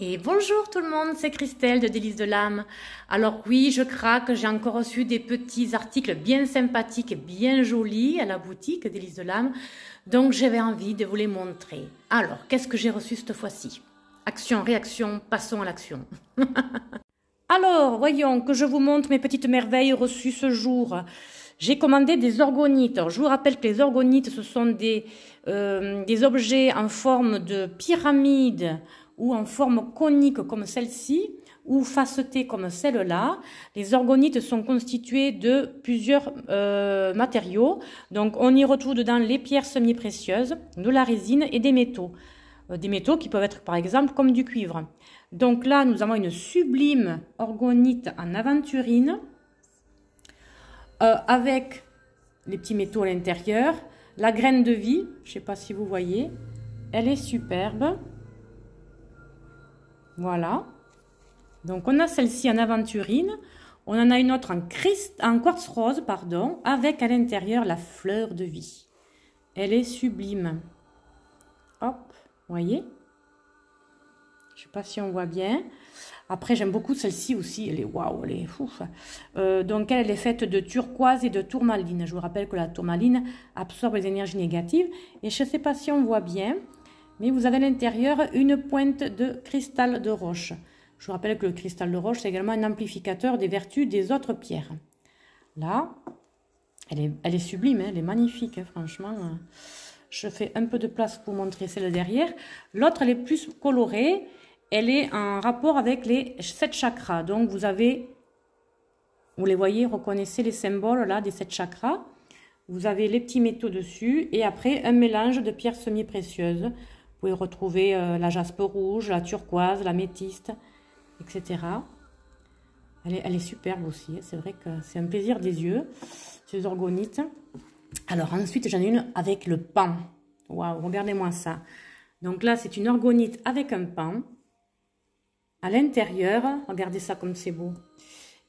Et bonjour tout le monde, c'est Christelle de Délices de l'âme. Alors oui, je craque, j'ai encore reçu des petits articles bien sympathiques et bien jolis à la boutique Délices de l'âme. Donc j'avais envie de vous les montrer. Alors, qu'est-ce que j'ai reçu cette fois-ci? Action, réaction, passons à l'action. Alors, voyons que je vous montre mes petites merveilles reçues ce jour. J'ai commandé des orgonites. Alors, je vous rappelle que les orgonites, ce sont des objets en forme de pyramide ou en forme conique comme celle-ci, ou facetée comme celle-là. Les orgonites sont constituées de plusieurs matériaux. Donc, on y retrouve dedans les pierres semi-précieuses, de la résine et des métaux. Des métaux qui peuvent être, par exemple, comme du cuivre. Donc là, nous avons une sublime orgonite en aventurine avec les petits métaux à l'intérieur. La graine de vie, je ne sais pas si vous voyez, elle est superbe. Voilà. Donc on a celle-ci en aventurine. On en a une autre en quartz rose, pardon, avec à l'intérieur la fleur de vie. Elle est sublime. Hop, vous voyez? Je ne sais pas si on voit bien. Après, j'aime beaucoup celle-ci aussi. Elle est waouh, elle est fou. Donc, elle est faite de turquoise et de tourmaline. Je vous rappelle que la tourmaline absorbe les énergies négatives. Et je ne sais pas si on voit bien, mais vous avez à l'intérieur une pointe de cristal de roche. Je vous rappelle que le cristal de roche, c'est également un amplificateur des vertus des autres pierres. Là, elle est sublime, hein, elle est magnifique, hein, franchement. Je fais un peu de place pour montrer celle derrière. L'autre, elle est plus colorée. Elle est en rapport avec les 7 chakras. Donc, vous les voyez, reconnaissez les symboles là des 7 chakras. Vous avez les petits métaux dessus et après un mélange de pierres semi-précieuses. Vous pouvez retrouver la jaspe rouge, la turquoise, la métiste, etc. Elle est superbe aussi. C'est vrai que c'est un plaisir des yeux, ces orgonites. Alors ensuite, j'en ai une avec le pan. Waouh, regardez-moi ça. Donc là, c'est une orgonite avec un pan. À l'intérieur, regardez ça comme c'est beau.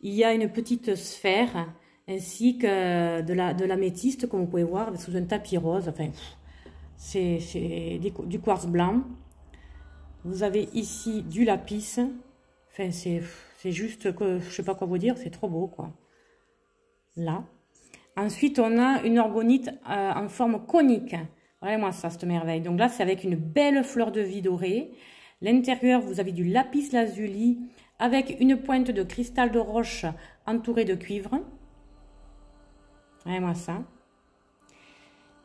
Il y a une petite sphère ainsi que de la métiste, comme vous pouvez voir, sous un tapis rose. Enfin, c'est du quartz blanc. Vous avez ici du lapis. Enfin, c'est juste que je ne sais pas quoi vous dire, c'est trop beau, quoi. Là. Ensuite, on a une orgonite en forme conique. Regardez-moi ça, cette merveille. Donc là, c'est avec une belle fleur de vie dorée. L'intérieur, vous avez du lapis lazuli avec une pointe de cristal de roche entourée de cuivre. Regardez-moi ça.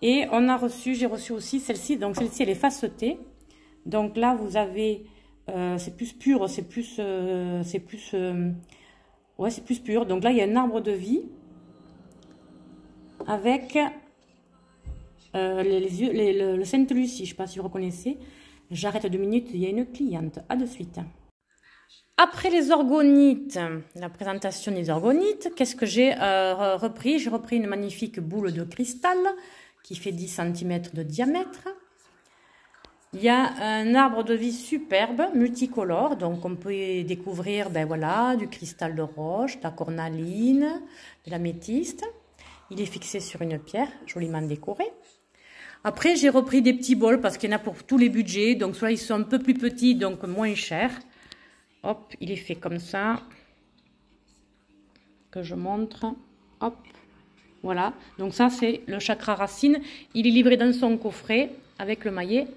Et j'ai reçu aussi celle-ci. Donc celle-ci, elle est facetée. Donc là, vous avez, c'est plus pur, ouais, c'est plus pur. Donc là, il y a un arbre de vie avec le Sainte-Lucie. Je ne sais pas si vous reconnaissez. J'arrête 2 minutes, il y a une cliente. À de suite. Après les orgonites, la présentation des orgonites, qu'est-ce que j'ai repris? J'ai repris une magnifique boule de cristal qui fait 10 cm de diamètre. Il y a un arbre de vie superbe, multicolore. Donc on peut découvrir voilà, du cristal de roche, de la cornaline, de la métiste. Il est fixé sur une pierre, joliment décorée. Après, j'ai repris des petits bols parce qu'il y en a pour tous les budgets. Donc, soit ils sont un peu plus petits, donc moins chers. Hop, il est fait comme ça. Que je montre. Hop, voilà. Donc ça, c'est le chakra racine. Il est livré dans son coffret avec le maillet.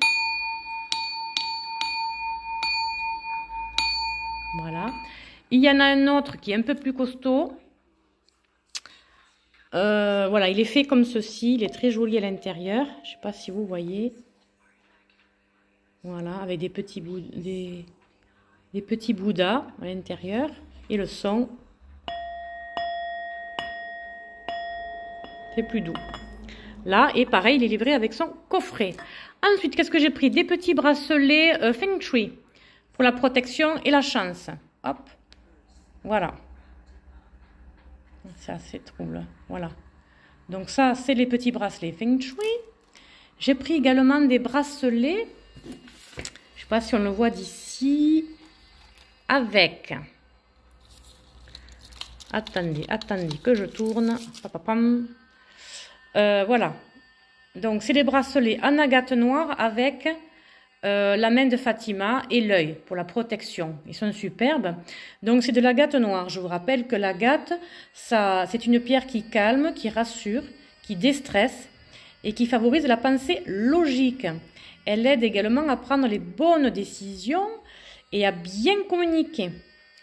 Voilà. Il y en a un autre qui est un peu plus costaud. Voilà, il est fait comme ceci, il est très joli à l'intérieur. Je ne sais pas si vous voyez. Voilà, avec des petits bouddhas à l'intérieur. Et le son, c'est plus doux. Là, et pareil, il est livré avec son coffret. Ensuite, qu'est-ce que j'ai pris? Des petits bracelets Feng Shui pour la protection et la chance. Hop, voilà. C'est assez trouble. Voilà. Donc ça, c'est les petits bracelets Feng Shui. J'ai pris également des bracelets. Je ne sais pas si on le voit d'ici. Avec. Attendez que je tourne. Voilà. Donc c'est les bracelets en agate noire avec la main de Fatima et l'œil pour la protection. Ils sont superbes. Donc c'est de l'agate noire. Je vous rappelle que l'agate, c'est une pierre qui calme, qui rassure, qui déstresse et qui favorise la pensée logique. Elle aide également à prendre les bonnes décisions et à bien communiquer.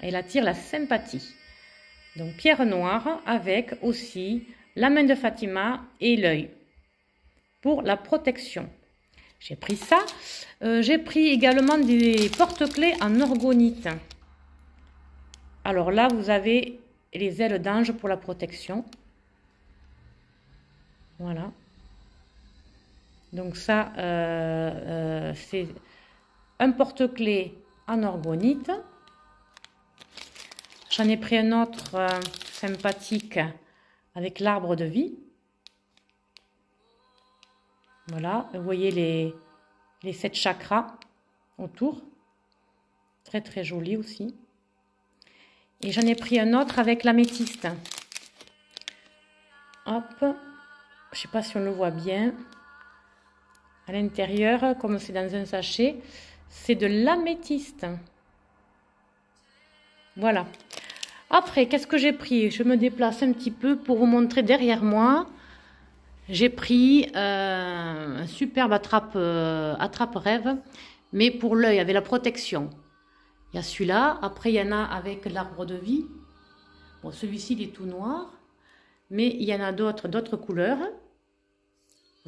Elle attire la sympathie. Donc pierre noire avec aussi la main de Fatima et l'œil pour la protection. J'ai pris ça. J'ai pris également des porte-clés en orgonite. Alors là, vous avez les ailes d'ange pour la protection. Voilà. Donc ça, c'est un porte-clés en orgonite. J'en ai pris un autre sympathique avec l'arbre de vie. Voilà, vous voyez les 7 chakras autour. Très très joli aussi. Et j'en ai pris un autre avec l'améthyste. Hop, je ne sais pas si on le voit bien. À l'intérieur, comme c'est dans un sachet, c'est de l'améthyste. Voilà. Après, qu'est-ce que j'ai pris? Je me déplace un petit peu pour vous montrer derrière moi. J'ai pris un superbe attrape-rêve, mais pour l'œil, avec la protection. Il y a celui-là. Après, il y en a avec l'arbre de vie. Bon, celui-ci, il est tout noir. Mais il y en a d'autres couleurs.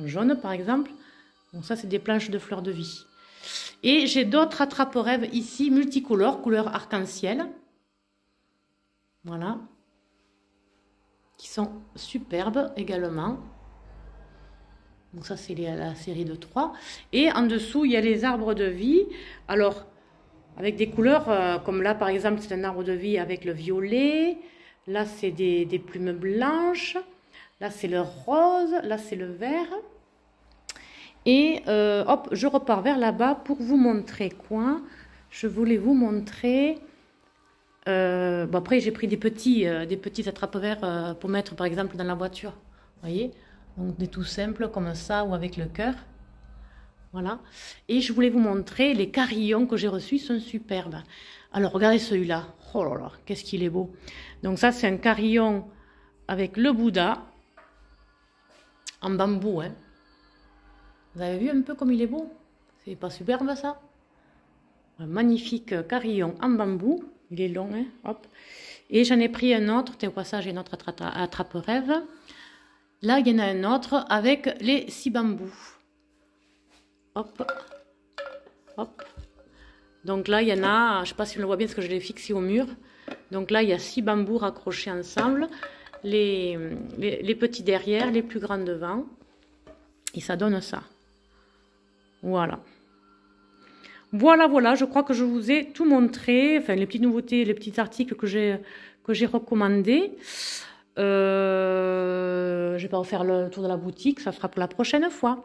Jaune, par exemple. Bon, ça, c'est des planches de fleurs de vie. Et j'ai d'autres attrape-rêves ici, multicolores, couleur arc-en-ciel. Voilà. Qui sont superbes également. Donc ça, c'est la série de 3. Et en dessous, il y a les arbres de vie. Alors, avec des couleurs, comme là, par exemple, c'est un arbre de vie avec le violet. Là, c'est des plumes blanches. Là, c'est le rose. Là, c'est le vert. Et hop, je repars vers là-bas pour vous montrer quoi. Je voulais vous montrer... bon, après, j'ai pris des petits attrape-verres pour mettre, par exemple, dans la voiture. Vous voyez? Donc des tout simples comme ça ou avec le cœur. Voilà. Et je voulais vous montrer les carillons que j'ai reçus, ils sont superbes. Alors regardez celui-là. Oh là là, qu'est-ce qu'il est beau. Donc ça c'est un carillon avec le Bouddha en bambou. Hein. Vous avez vu un peu comme il est beau? C'est pas superbe ça? Un magnifique carillon en bambou. Il est long, hein. Hop. Et j'en ai pris un autre. Au passage, j'ai un autre attrape-rêve. Là, il y en a un autre avec les 6 bambous. Hop. Hop. Donc là, il y en a, je ne sais pas si on le voit bien parce que je l'ai fixé au mur. Donc là, il y a 6 bambous raccrochés ensemble. Les petits derrière, les plus grands devant. Et ça donne ça. Voilà. Voilà, je crois que je vous ai tout montré. Enfin, les petites nouveautés, les petits articles que j'ai recommandés. Je ne vais pas refaire le tour de la boutique, ça sera pour la prochaine fois.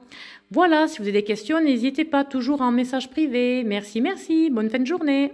Voilà, si vous avez des questions, n'hésitez pas, toujours en message privé. Merci, bonne fin de journée.